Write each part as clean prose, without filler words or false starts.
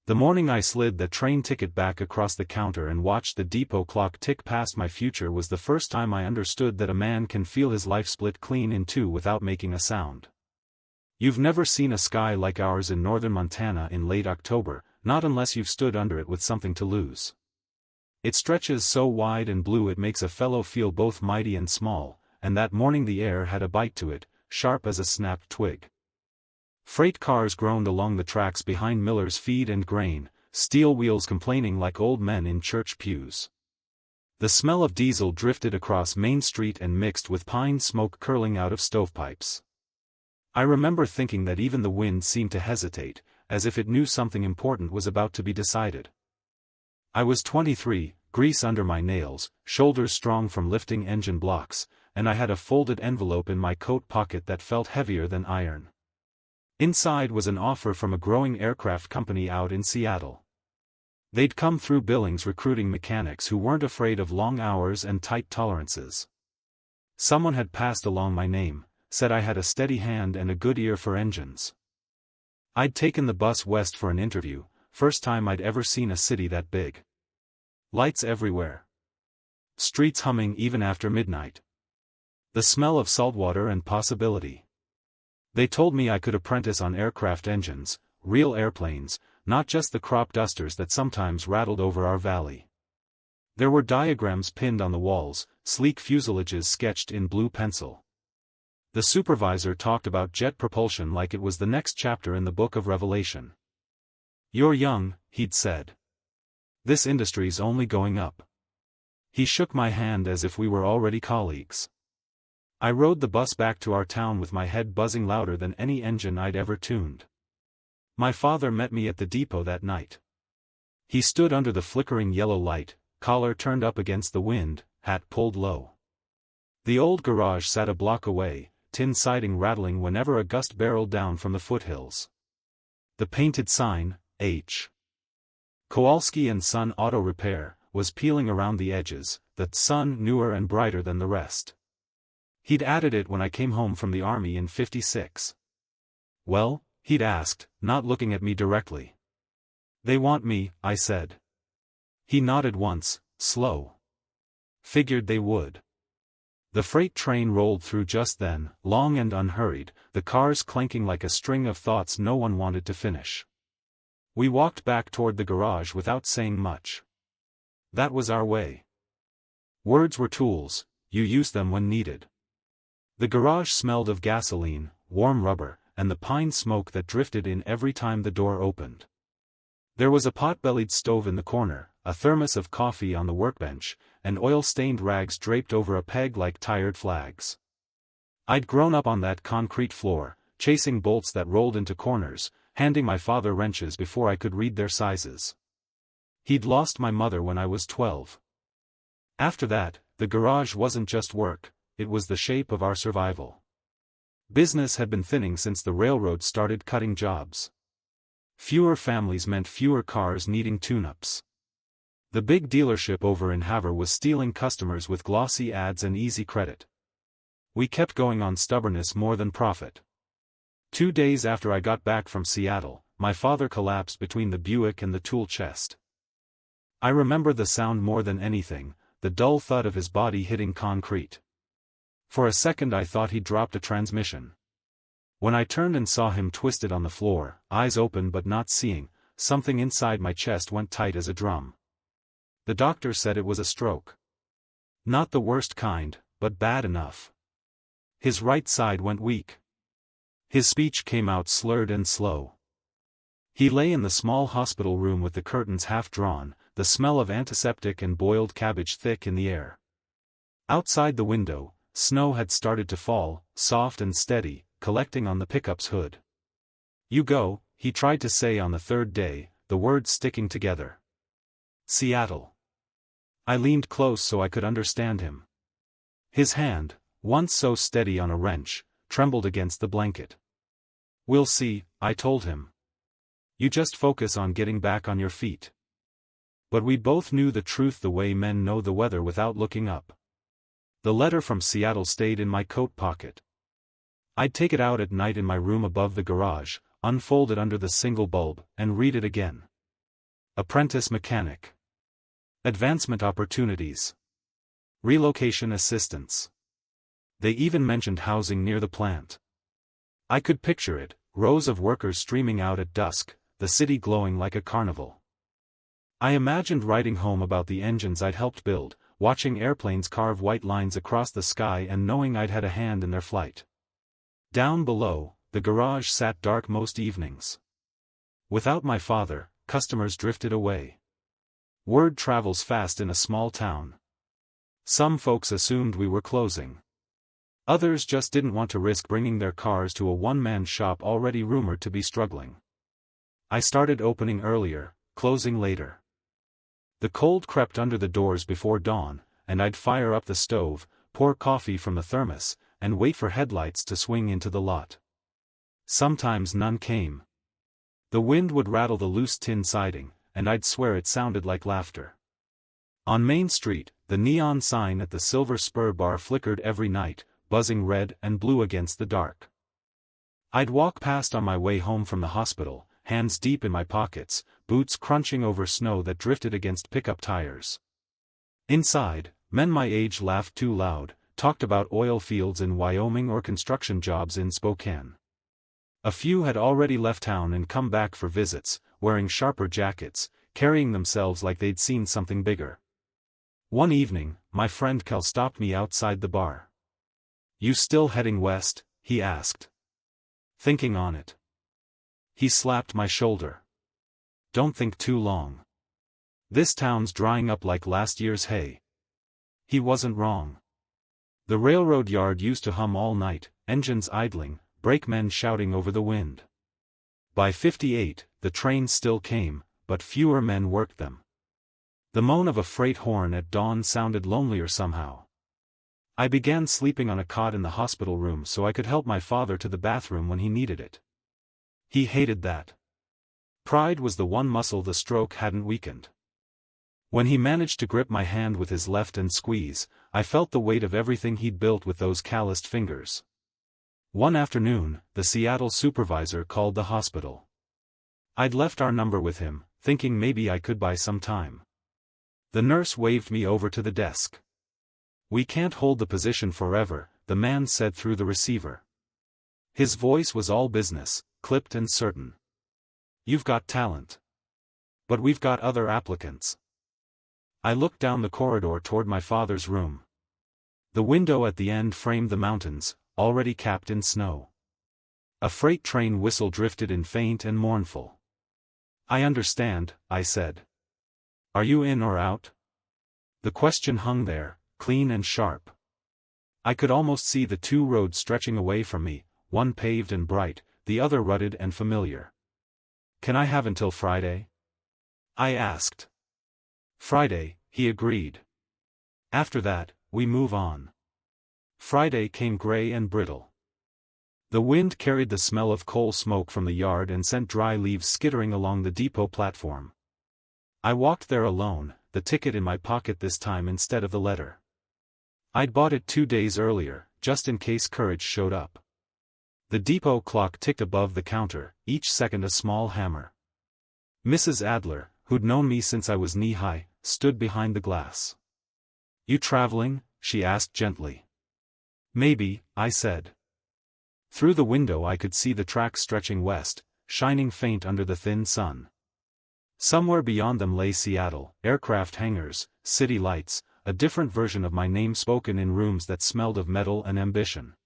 The morning I slid the train ticket back across the counter and watched the depot clock tick past my future was the first time I understood that a man can feel his life split clean in two without making a sound. You've never seen a sky like ours in northern Montana in late October, not unless you've stood under it with something to lose. It stretches so wide and blue it makes a fellow feel both mighty and small, and that morning the air had a bite to it, sharp as a snapped twig. Freight cars groaned along the tracks behind Miller's Feed and Grain, steel wheels complaining like old men in church pews. The smell of diesel drifted across Main Street and mixed with pine smoke curling out of stovepipes. I remember thinking that even the wind seemed to hesitate, as if it knew something important was about to be decided. I was 23, grease under my nails, shoulders strong from lifting engine blocks, and I had a folded envelope in my coat pocket that felt heavier than iron. Inside was an offer from a growing aircraft company out in Seattle. They'd come through Billings recruiting mechanics who weren't afraid of long hours and tight tolerances. Someone had passed along my name, said I had a steady hand and a good ear for engines. I'd taken the bus west for an interview, first time I'd ever seen a city that big. Lights everywhere. Streets humming even after midnight. The smell of saltwater and possibility. They told me I could apprentice on aircraft engines, real airplanes, not just the crop dusters that sometimes rattled over our valley. There were diagrams pinned on the walls, sleek fuselages sketched in blue pencil. The supervisor talked about jet propulsion like it was the next chapter in the book of Revelation. "You're young," he'd said. "This industry's only going up." He shook my hand as if we were already colleagues. I rode the bus back to our town with my head buzzing louder than any engine I'd ever tuned. My father met me at the depot that night. He stood under the flickering yellow light, collar turned up against the wind, hat pulled low. The old garage sat a block away, tin siding rattling whenever a gust barreled down from the foothills. The painted sign, H. Kowalski and Son Auto Repair, was peeling around the edges, the sun newer and brighter than the rest. He'd added it when I came home from the army in '56. "Well?" he'd asked, not looking at me directly. "They want me," I said. He nodded once, slow. Figured they would. The freight train rolled through just then, long and unhurried, the cars clanking like a string of thoughts no one wanted to finish. We walked back toward the garage without saying much. That was our way. Words were tools, you used them when needed. The garage smelled of gasoline, warm rubber, and the pine smoke that drifted in every time the door opened. There was a pot-bellied stove in the corner, a thermos of coffee on the workbench, and oil-stained rags draped over a peg like tired flags. I'd grown up on that concrete floor, chasing bolts that rolled into corners, handing my father wrenches before I could read their sizes. He'd lost my mother when I was 12. After that, the garage wasn't just work, it was the shape of our survival. Business had been thinning since the railroad started cutting jobs. Fewer families meant fewer cars needing tune-ups. The big dealership over in Havre was stealing customers with glossy ads and easy credit. We kept going on stubbornness more than profit. 2 days after I got back from Seattle, my father collapsed between the Buick and the tool chest. I remember the sound more than anything, the dull thud of his body hitting concrete. For a second I thought he'd dropped a transmission. When I turned and saw him twisted on the floor, eyes open but not seeing, something inside my chest went tight as a drum. The doctor said it was a stroke. Not the worst kind, but bad enough. His right side went weak. His speech came out slurred and slow. He lay in the small hospital room with the curtains half drawn, the smell of antiseptic and boiled cabbage thick in the air. Outside the window, snow had started to fall, soft and steady, collecting on the pickup's hood. "You go," he tried to say on the third day, the words sticking together. "Seattle." I leaned close so I could understand him. His hand, once so steady on a wrench, trembled against the blanket. "We'll see," I told him. "You just focus on getting back on your feet." But we both knew the truth the way men know the weather without looking up. The letter from Seattle stayed in my coat pocket. I'd take it out at night in my room above the garage, unfold it under the single bulb, and read it again. Apprentice mechanic. Advancement opportunities. Relocation assistance. They even mentioned housing near the plant. I could picture it, rows of workers streaming out at dusk, the city glowing like a carnival. I imagined writing home about the engines I'd helped build, watching airplanes carve white lines across the sky and knowing I'd had a hand in their flight. Down below, the garage sat dark most evenings. Without my father, customers drifted away. Word travels fast in a small town. Some folks assumed we were closing. Others just didn't want to risk bringing their cars to a one-man shop already rumored to be struggling. I started opening earlier, closing later. The cold crept under the doors before dawn, and I'd fire up the stove, pour coffee from the thermos, and wait for headlights to swing into the lot. Sometimes none came. The wind would rattle the loose tin siding, and I'd swear it sounded like laughter. On Main Street, the neon sign at the Silver Spur bar flickered every night, buzzing red and blue against the dark. I'd walk past on my way home from the hospital, hands deep in my pockets, boots crunching over snow that drifted against pickup tires. Inside, men my age laughed too loud, talked about oil fields in Wyoming or construction jobs in Spokane. A few had already left town and come back for visits, wearing sharper jackets, carrying themselves like they'd seen something bigger. One evening, my friend Cal stopped me outside the bar. "You still heading west?" he asked. "Thinking on it." He slapped my shoulder. "Don't think too long. This town's drying up like last year's hay." He wasn't wrong. The railroad yard used to hum all night, engines idling, brakemen shouting over the wind. By 58, the trains still came, but fewer men worked them. The moan of a freight horn at dawn sounded lonelier somehow. I began sleeping on a cot in the hospital room so I could help my father to the bathroom when he needed it. He hated that. Pride was the one muscle the stroke hadn't weakened. When he managed to grip my hand with his left and squeeze, I felt the weight of everything he'd built with those calloused fingers. One afternoon, the Seattle supervisor called the hospital. I'd left our number with him, thinking maybe I could buy some time. The nurse waved me over to the desk. "We can't hold the position forever," the man said through the receiver. His voice was all business, clipped and certain. "You've got talent. But we've got other applicants." I looked down the corridor toward my father's room. The window at the end framed the mountains, already capped in snow. A freight train whistle drifted in faint and mournful. "I understand," I said. "Are you in or out?" The question hung there, clean and sharp. I could almost see the two roads stretching away from me, one paved and bright, the other rutted and familiar. "Can I have until Friday?" I asked. "Friday," he agreed. "After that, we move on." Friday came gray and brittle. The wind carried the smell of coal smoke from the yard and sent dry leaves skittering along the depot platform. I walked there alone, the ticket in my pocket this time instead of the letter. I'd bought it 2 days earlier, just in case courage showed up. The depot clock ticked above the counter, each second a small hammer. Mrs. Adler, who'd known me since I was knee-high, stood behind the glass. "You traveling?" she asked gently. "Maybe," I said. Through the window I could see the tracks stretching west, shining faint under the thin sun. Somewhere beyond them lay Seattle, aircraft hangars, city lights, a different version of my name spoken in rooms that smelled of metal and ambition.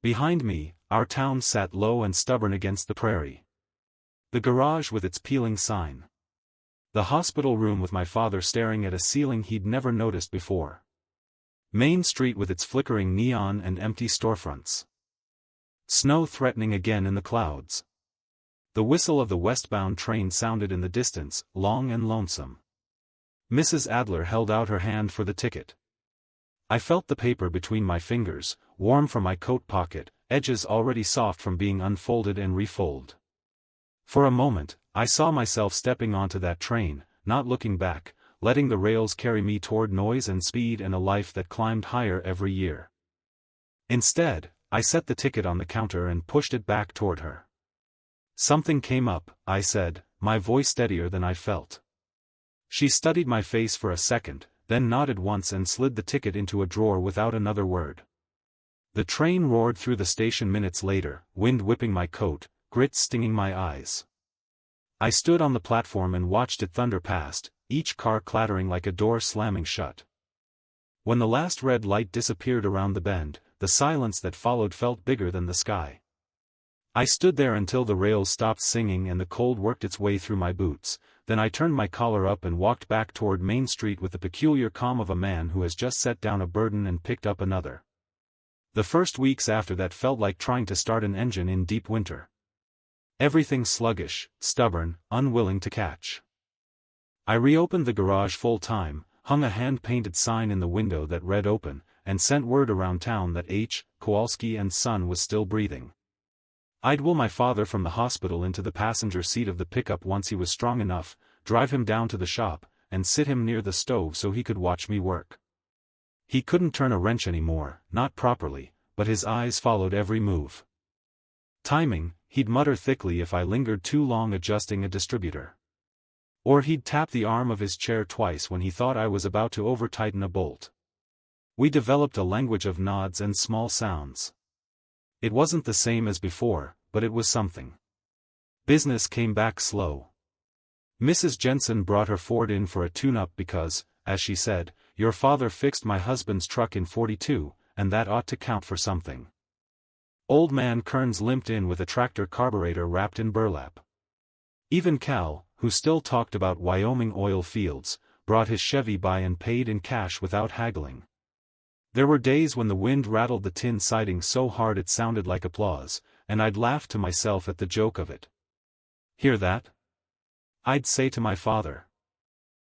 Behind me, our town sat low and stubborn against the prairie. The garage with its peeling sign. The hospital room with my father staring at a ceiling he'd never noticed before. Main Street with its flickering neon and empty storefronts. Snow threatening again in the clouds. The whistle of the westbound train sounded in the distance, long and lonesome. Mrs. Adler held out her hand for the ticket. I felt the paper between my fingers, warm from my coat pocket, edges already soft from being unfolded and refolded. For a moment, I saw myself stepping onto that train, not looking back, letting the rails carry me toward noise and speed and a life that climbed higher every year. Instead, I set the ticket on the counter and pushed it back toward her. "Something came up," I said, my voice steadier than I felt. She studied my face for a second, then nodded once and slid the ticket into a drawer without another word. The train roared through the station minutes later, wind whipping my coat, grit stinging my eyes. I stood on the platform and watched it thunder past, each car clattering like a door slamming shut. When the last red light disappeared around the bend, the silence that followed felt bigger than the sky. I stood there until the rails stopped singing and the cold worked its way through my boots, then I turned my collar up and walked back toward Main Street with the peculiar calm of a man who has just set down a burden and picked up another. The first weeks after that felt like trying to start an engine in deep winter. Everything sluggish, stubborn, unwilling to catch. I reopened the garage full time, hung a hand-painted sign in the window that read open, and sent word around town that H. Kowalski and Son was still breathing. I'd wheel my father from the hospital into the passenger seat of the pickup once he was strong enough, drive him down to the shop, and sit him near the stove so he could watch me work. He couldn't turn a wrench anymore, not properly, but his eyes followed every move. Timing, he'd mutter thickly if I lingered too long adjusting a distributor. Or he'd tap the arm of his chair twice when he thought I was about to over-tighten a bolt. We developed a language of nods and small sounds. It wasn't the same as before, but it was something. Business came back slow. Mrs. Jensen brought her Ford in for a tune-up because, as she said, "Your father fixed my husband's truck in '42, and that ought to count for something." Old man Kearns limped in with a tractor carburetor wrapped in burlap. Even Cal, who still talked about Wyoming oil fields, brought his Chevy by and paid in cash without haggling. There were days when the wind rattled the tin siding so hard it sounded like applause, and I'd laugh to myself at the joke of it. "Hear that?" I'd say to my father.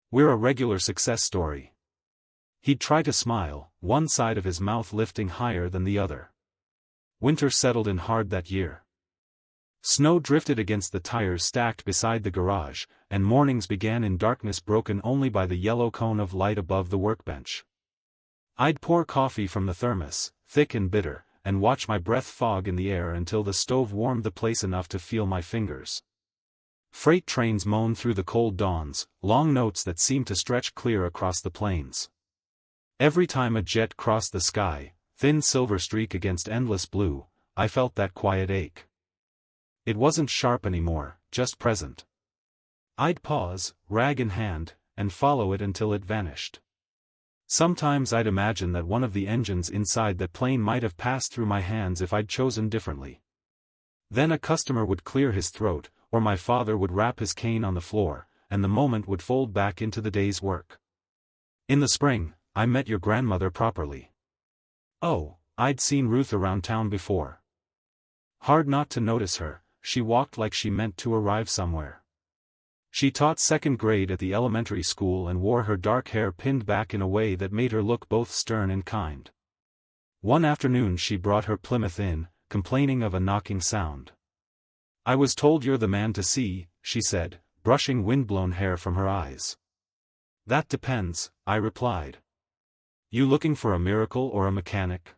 "We're a regular success story." He'd try to smile, one side of his mouth lifting higher than the other. Winter settled in hard that year. Snow drifted against the tires stacked beside the garage, and mornings began in darkness broken only by the yellow cone of light above the workbench. I'd pour coffee from the thermos, thick and bitter, and watch my breath fog in the air until the stove warmed the place enough to feel my fingers. Freight trains moaned through the cold dawns, long notes that seemed to stretch clear across the plains. Every time a jet crossed the sky, thin silver streak against endless blue, I felt that quiet ache. It wasn't sharp anymore, just present. I'd pause, rag in hand, and follow it until it vanished. Sometimes I'd imagine that one of the engines inside that plane might have passed through my hands if I'd chosen differently. Then a customer would clear his throat, or my father would rap his cane on the floor, and the moment would fold back into the day's work. In the spring, I met your grandmother properly. Oh, I'd seen Ruth around town before. Hard not to notice her, she walked like she meant to arrive somewhere. She taught second grade at the elementary school and wore her dark hair pinned back in a way that made her look both stern and kind. One afternoon she brought her Plymouth in, complaining of a knocking sound. "I was told you're the man to see," she said, brushing windblown hair from her eyes. "That depends," I replied. "You looking for a miracle or a mechanic?"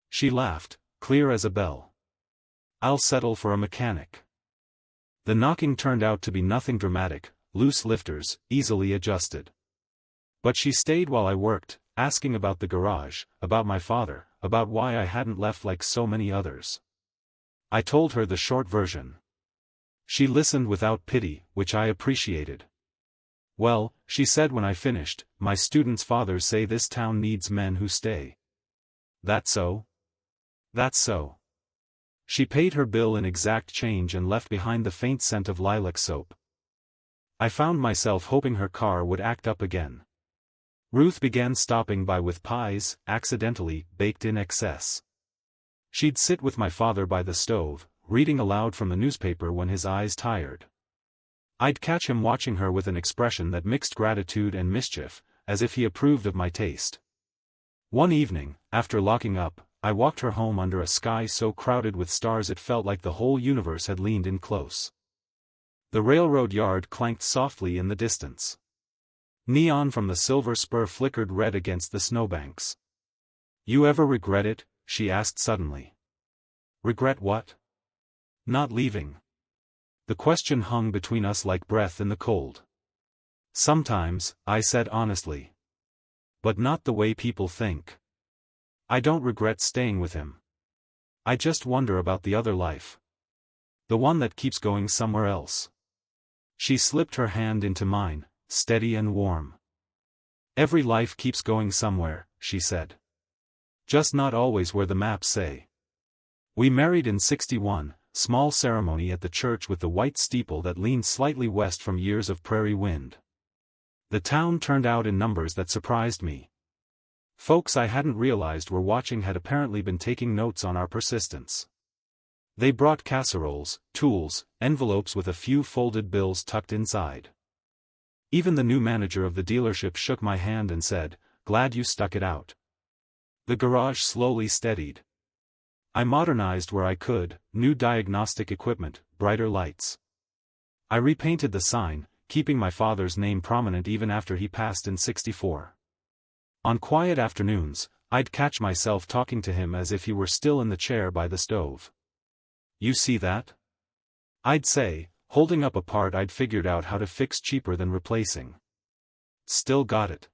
She laughed, clear as a bell. "I'll settle for a mechanic." The knocking turned out to be nothing dramatic, loose lifters, easily adjusted. But she stayed while I worked, asking about the garage, about my father, about why I hadn't left like so many others. I told her the short version. She listened without pity, which I appreciated. "Well," she said when I finished, "my students' fathers say this town needs men who stay." "That so?" "That's so." She paid her bill in exact change and left behind the faint scent of lilac soap. I found myself hoping her car would act up again. Ruth began stopping by with pies, accidentally baked in excess. She'd sit with my father by the stove, reading aloud from the newspaper when his eyes tired. I'd catch him watching her with an expression that mixed gratitude and mischief, as if he approved of my taste. One evening, after locking up, I walked her home under a sky so crowded with stars it felt like the whole universe had leaned in close. The railroad yard clanked softly in the distance. Neon from the silver spur flickered red against the snowbanks. "You ever regret it?" she asked suddenly. "Regret what?" "Not leaving." The question hung between us like breath in the cold. Sometimes, I said honestly. But not the way people think. I don't regret staying with him. I just wonder about the other life. The one that keeps going somewhere else. She slipped her hand into mine, steady and warm. Every life keeps going somewhere, she said. Just not always where the maps say. We married in '61, small ceremony at the church with the white steeple that leaned slightly west from years of prairie wind. The town turned out in numbers that surprised me. Folks I hadn't realized were watching had apparently been taking notes on our persistence. They brought casseroles, tools, envelopes with a few folded bills tucked inside. Even the new manager of the dealership shook my hand and said, "Glad you stuck it out." The garage slowly steadied. I modernized where I could, new diagnostic equipment, brighter lights. I repainted the sign, keeping my father's name prominent even after he passed in '64. On quiet afternoons, I'd catch myself talking to him as if he were still in the chair by the stove. "You see that?" I'd say, holding up a part I'd figured out how to fix cheaper than replacing. "Still got it."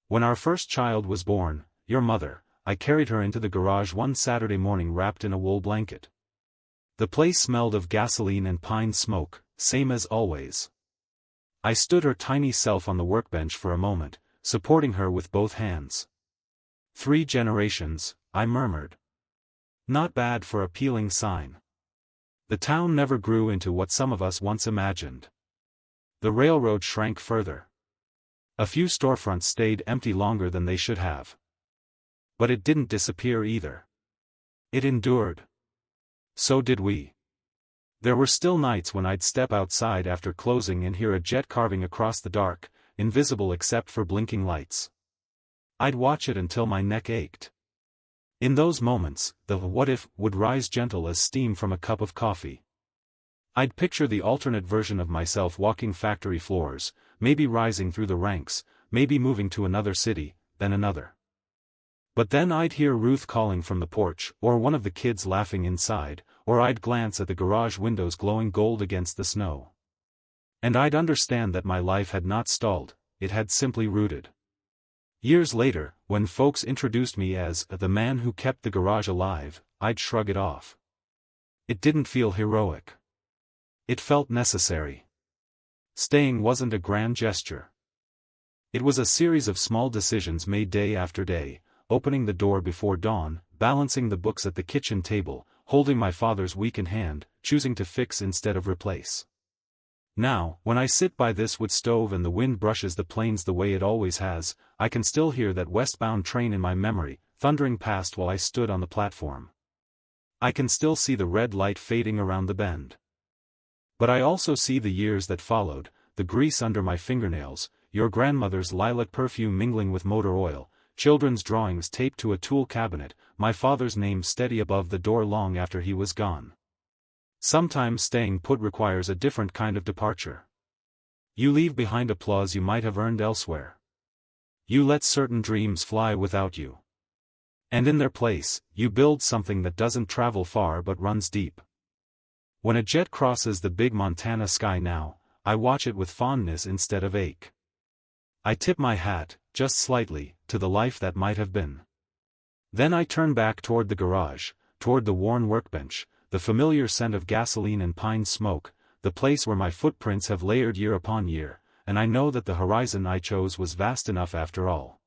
When our first child was born, your mother, I carried her into the garage one Saturday morning wrapped in a wool blanket. The place smelled of gasoline and pine smoke, same as always. I stood her tiny self on the workbench for a moment, supporting her with both hands. 3 generations, I murmured. Not bad for a peeling sign. The town never grew into what some of us once imagined. The railroad shrank further. A few storefronts stayed empty longer than they should have. But it didn't disappear either. It endured. So did we. There were still nights when I'd step outside after closing and hear a jet carving across the dark, invisible except for blinking lights. I'd watch it until my neck ached. In those moments, the what if would rise gentle as steam from a cup of coffee. I'd picture the alternate version of myself walking factory floors, maybe rising through the ranks, maybe moving to another city, then another. But then I'd hear Ruth calling from the porch, or one of the kids laughing inside, or I'd glance at the garage windows glowing gold against the snow. And I'd understand that my life had not stalled, it had simply rooted. Years later, when folks introduced me as the man who kept the garage alive, I'd shrug it off. It didn't feel heroic. It felt necessary. Staying wasn't a grand gesture. It was a series of small decisions made day after day, opening the door before dawn, balancing the books at the kitchen table, holding my father's weakened hand, choosing to fix instead of replace. Now, when I sit by this wood stove and the wind brushes the plains the way it always has, I can still hear that westbound train in my memory, thundering past while I stood on the platform. I can still see the red light fading around the bend. But I also see the years that followed, the grease under my fingernails, your grandmother's lilac perfume mingling with motor oil, children's drawings taped to a tool cabinet, my father's name steady above the door long after he was gone. Sometimes staying put requires a different kind of departure. You leave behind applause you might have earned elsewhere. You let certain dreams fly without you. And in their place, you build something that doesn't travel far but runs deep. When a jet crosses the big Montana sky now, I watch it with fondness instead of ache. I tip my hat, just slightly, to the life that might have been. Then I turn back toward the garage, toward the worn workbench, the familiar scent of gasoline and pine smoke, the place where my footprints have layered year upon year, and I know that the horizon I chose was vast enough after all.